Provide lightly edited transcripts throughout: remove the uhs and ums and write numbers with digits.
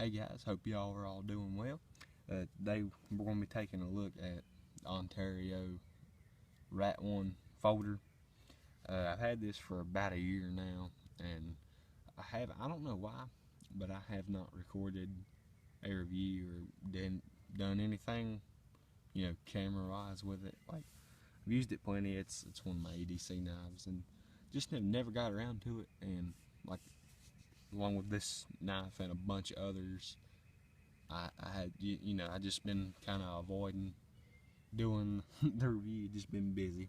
Hey guys, hope y'all are all doing well. Today we're going to be taking a look at Ontario Rat 1 folder. I've had this for about a year now, and I don't know why, but I have not recorded a review or done anything, camera wise with it. Like, I've used it plenty. It's one of my EDC knives, and just never got around to it. And like, along with this knife and a bunch of others, I had, I just been kind of avoiding doing the review, just been busy.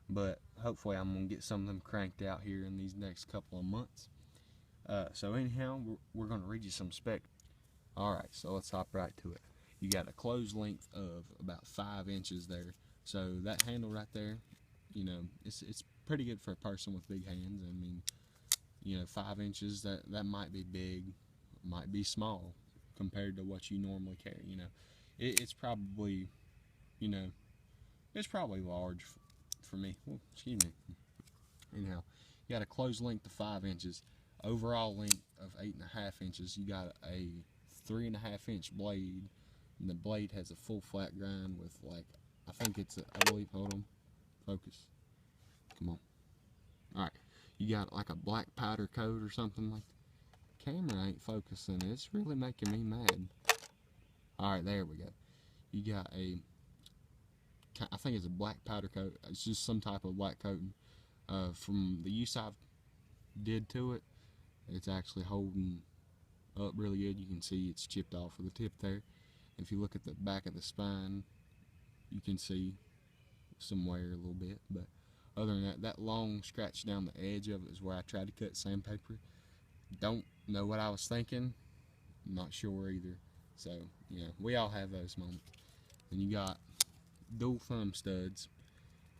But hopefully I'm going to get some of them cranked out here in these next couple of months. So anyhow, we're going to read you some spec. Alright, so let's hop right to it. You got a closed length of about 5 inches there. So that handle right there, it's pretty good for a person with big hands. I mean, 5 inches, that might be big, might be small compared to what you normally carry. It's probably, it's probably large for me. Well, excuse me. Anyhow, you got a closed length of 5 inches, overall length of 8.5 inches. You got a 3.5 inch blade, and the blade has a full flat grind with, like, I think it's I believe, hold on, focus, come on. Alright, you got like a black powder coat or something like that. Camera ain't focusing. It's really making me mad. Alright, there we go. You got I think it's a black powder coat. It's just some type of black coating. From the use I've did to it, it's actually holding up really good. You can see it's chipped off of the tip there. If you look at the back of the spine, you can see some wear a little bit. But other than that, that long scratch down the edge of it is where I tried to cut sandpaper. Don't know what I was thinking. I'm not sure either. So, we all have those moments. And you got dual thumb studs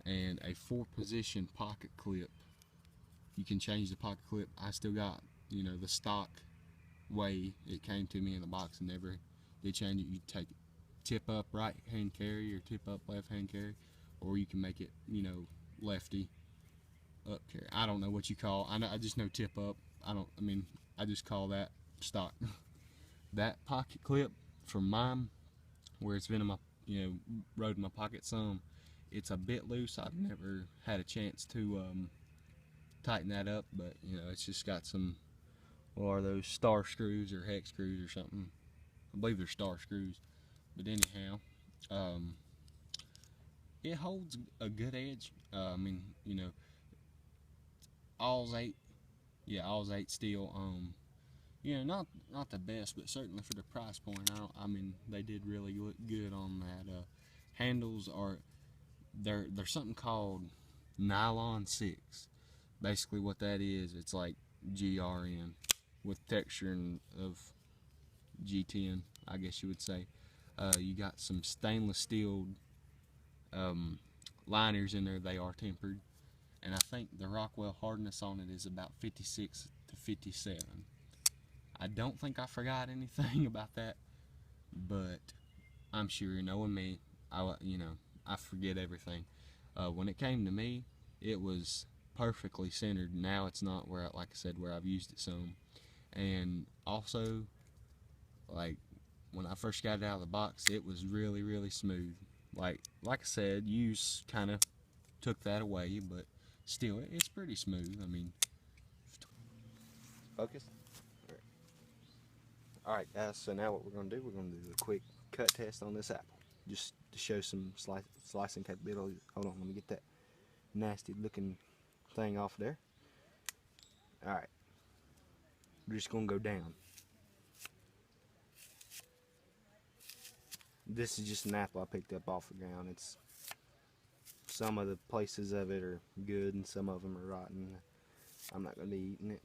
and a 4-position pocket clip. You can change the pocket clip. I still got, the stock way it came to me in the box, and never did change it. You take it tip up right hand carry or tip up left hand carry, or you can make it, lefty up carry. I don't know what you call. I just know tip up. I just call that stock. That pocket clip from mine, where it's been in my, rode in my pocket some, it's a bit loose. I've never had a chance to tighten that up, but it's just got some, what are those, star screws or hex screws or something. I believe they're star screws. But anyhow, it holds a good edge. All's 8. Yeah, all's 8 steel. Not the best, but certainly for the price point, they did really look good on that. Handles are, they're something called nylon 6. Basically what that is, it's like GRN with texture of G10, I guess you would say. You got some stainless steel liners in there. They are tempered, and I think the Rockwell hardness on it is about 56 to 57. I don't think I forgot anything about that, but I'm sure, knowing me, I forget everything. When it came to me, it was perfectly centered. Now it's not, where, like I said, where I've used it some. And also, like, when I first got it out of the box, it was really, really smooth. Like I said, use kind of took that away, but still, it's pretty smooth. Focus. Alright guys, so now what we're going to do, we're going to do a quick cut test on this apple, just to show some slicing capability. Hold on, let me get that nasty looking thing off there. Alright, we're just going to go down. This is just an apple I picked up off the ground. It's, some of the places of it are good and some of them are rotten. I'm not going to be eating it.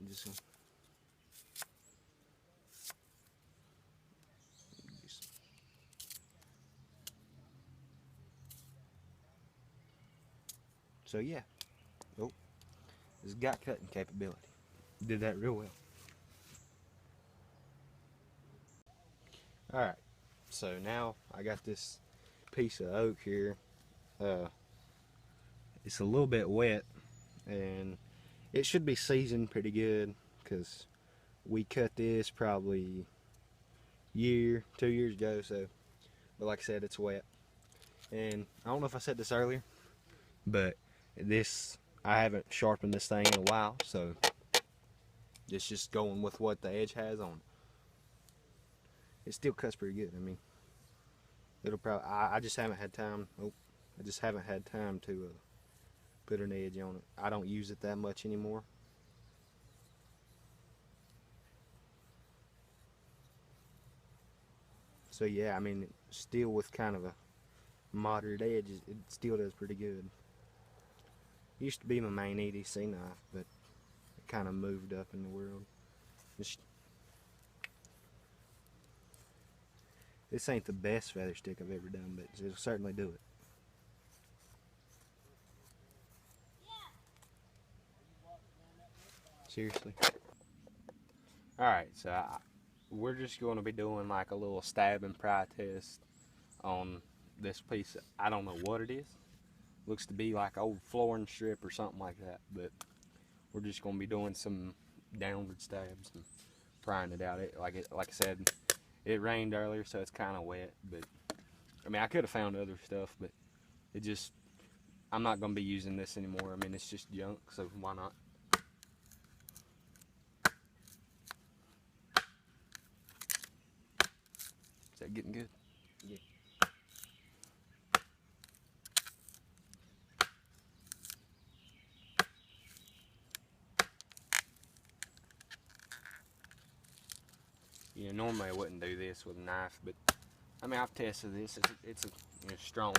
So yeah, it's got cutting capability. Did that real well. Alright, so now I got this piece of oak here. It's a little bit wet, and it should be seasoned pretty good, because we cut this probably year, 2 years ago. So, but like I said, it's wet. And I don't know if I said this earlier, but I haven't sharpened this thing in a while, so it's just going with what the edge has on it. It still cuts pretty good. I mean, it'll probably. I just haven't had time. Oh, I just haven't had time to put an edge on it. I don't use it that much anymore. So yeah, I mean, still with kind of a moderate edge, it still does pretty good. It used to be my main EDC knife, but it kind of moved up in the world. This ain't the best feather stick I've ever done, but it'll certainly do it. Seriously. Alright, so we're just going to be doing like a little stab and pry test on this piece. I don't know what it is. Looks to be like old flooring strip or something like that, but we're just going to be doing some downward stabs and prying it out. Like I said, it rained earlier, so it's kind of wet, but I mean, I could have found other stuff, but I'm not going to be using this anymore. I mean, it's just junk, so why not? Is that getting good? Yeah. You know, normally I wouldn't do this with a knife, but I mean, I've tested this. It's strong.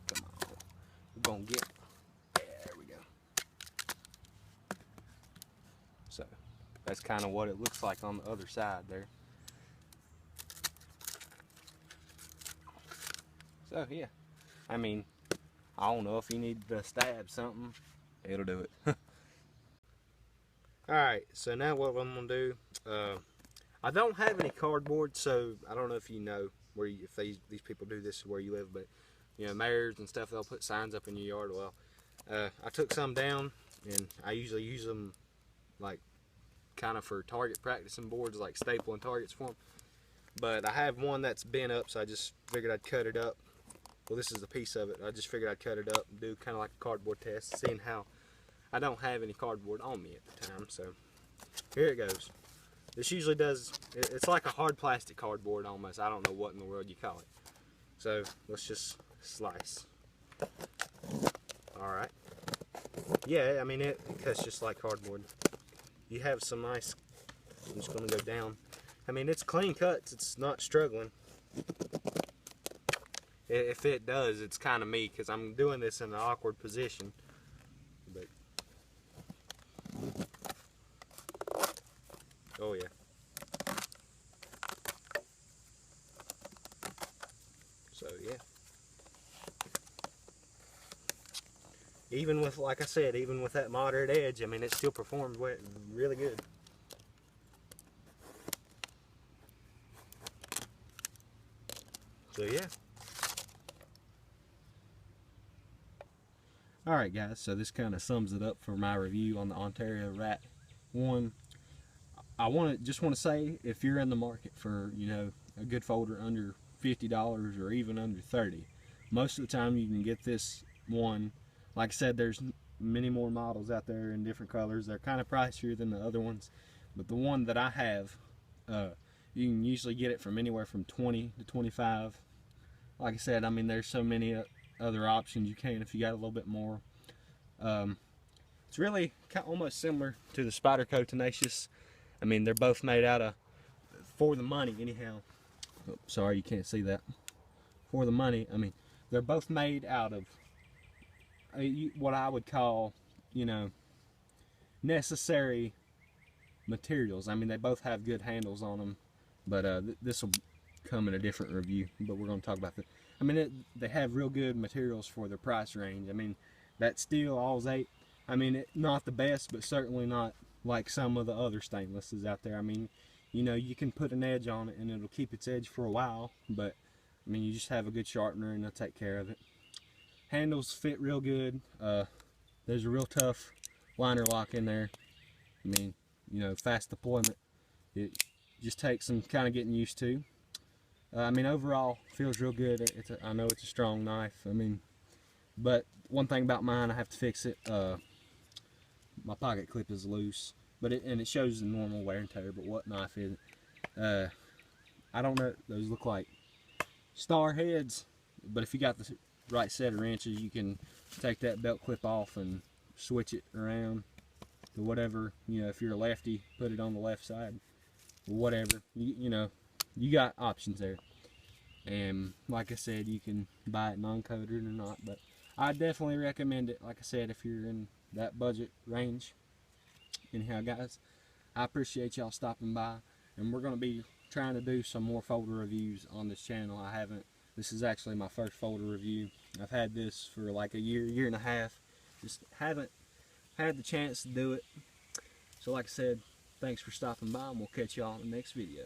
Come on, we're gonna get. Yeah, there we go. So that's kind of what it looks like on the other side there. So yeah, I mean, I don't know if you need to stab something, it'll do it. Alright, so now what I'm going to do, I don't have any cardboard, so I don't know if you know if these people do this where you live, but you know, mayors and stuff, they'll put signs up in your yard. Well, I took some down, and I usually use them like kind of for target practicing boards, like stapling targets for them. But I have one that's bent up, so I just figured I'd cut it up. Well, this is a piece of it. I just figured I'd cut it up and do kind of like a cardboard test, seeing how I don't have any cardboard on me at the time. So here it goes. This usually does, it's like a hard plastic cardboard almost. I don't know what in the world you call it. So let's just slice. Alright. Yeah, I mean, it cuts just like cardboard. You have some nice, I'm just going to go down. I mean, it's clean cuts. It's not struggling. If it does, it's kind of me, because I'm doing this in an awkward position. But oh yeah. So yeah. Even with, like I said, even with that moderate edge, I mean, it still performed really good. So yeah. Alright guys, so this kind of sums it up for my review on the Ontario Rat 1. I just want to say, if you're in the market for, you know, a good folder under $50 or even under $30, most of the time you can get this one. Like I said, there's many more models out there in different colors. They're kind of pricier than the other ones, but the one that I have, you can usually get it from anywhere from 20 to 25. Like I said, I mean, there's so many other options you can if you got a little bit more. It's really almost similar to the Spyderco Tenacious. I mean, they're both made out of, for the money anyhow. Oh, sorry, you can't see that. For the money, I mean, they're both made out of what I would call, you know, necessary materials. I mean, they both have good handles on them, but this will come in a different review, but we're going to talk about that. I mean, they have real good materials for their price range. I mean, that steel Alls 8, I mean, not the best, but certainly not like some of the other stainlesses out there. I mean, you know, you can put an edge on it and it'll keep its edge for a while, but I mean, you just have a good sharpener and they'll take care of it. Handles fit real good. There's a real tough liner lock in there. I mean, fast deployment. It just takes some kind of getting used to. I mean, overall, feels real good. I know it's a strong knife. I mean, but one thing about mine, I have to fix it. My pocket clip is loose, but it shows the normal wear and tear. But what knife is it? I don't know. Those look like star heads, but if you got the right set of wrenches, you can take that belt clip off and switch it around to whatever. If you're a lefty, put it on the left side, or whatever. You got options there. And like I said, you can buy it non-coated or not, but I definitely recommend it. Like I said, if you're in that budget range. Anyhow, guys, I appreciate y'all stopping by, and we're going to be trying to do some more folder reviews on this channel. This is actually my first folder review. I've had this for like a year and a half. Just haven't had the chance to do it. So like I said, thanks for stopping by, and we'll catch y'all in the next video.